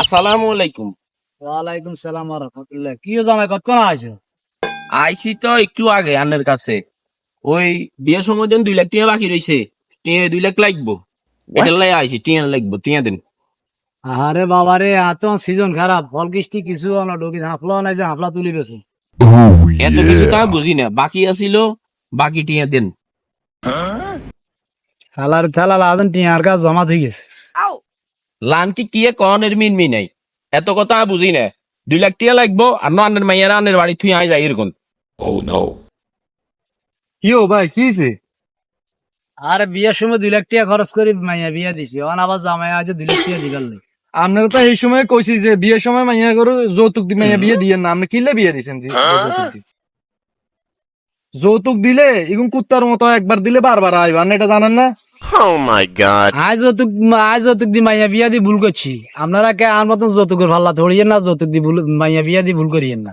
আসসালামু আলাইকুম। ওয়ালাইকুম সালাম ওয়া রাহমাতুল্লাহ। কি জামাই কতক্ষণ আছো? আইসি তো একটু আগে আন্নের কাছে। ওই বিয়ের সময় দেন 2 লাখ টিয়া বাকি রইছে। টিয়া 2 লাখ লাগবো। এটার লাই আইসি টিয়া লাগবো, টিয়া দেন। আরে বাবা রে, এত সিজন খারাপ, ফল কৃষ্টি কিছু না, ডকি হাফলা নাই যে হাফলা তুলি বেছে। এত কিছু তা বুঝি না, বাকি আছিল, বাকি টিয়া দেন। খেলার খেলা লাদেন টিয়ার কাজ জমা হয়ে গেছে। লানটি কি কনের মিনমি নাই, এত কথা বুঝি না। 2 লাখ টিয়া লাগবো, আর না আন্নের মাইয়ারা আন্নের বাড়ি থুই আই যাই এরকম। কিও ভাই কিছে? আরে বিয়ের সময় 2 লাখ টাকা খরচ করি মাইয়া বিয়া দিছি, অন আবার জামাই আছে 2 লাখ টাকা দিবার লাই। আপনারা তো এই সময় কইছি যে বিয়ের সময় মাইয়া করো যৌতুক দি মাইয়া বিয়ে দিয়েন না, আপনি কিলে বিয়ে দিছেন জি যৌতুক দি? যৌতুক দিলে এগুন কুত্তার মতো একবার দিলে বারবার আইবা, আপনি এটা জানেন না? আজ যৌতুক দি মাইয়া বিয়া দি ভুল করছি, আপনারা কে আর মতন যৌতুকের ভাল্লা ধরিয়েন না, যৌতুক দি মাইয়া বিয়া দি ভুল করিয়েন না।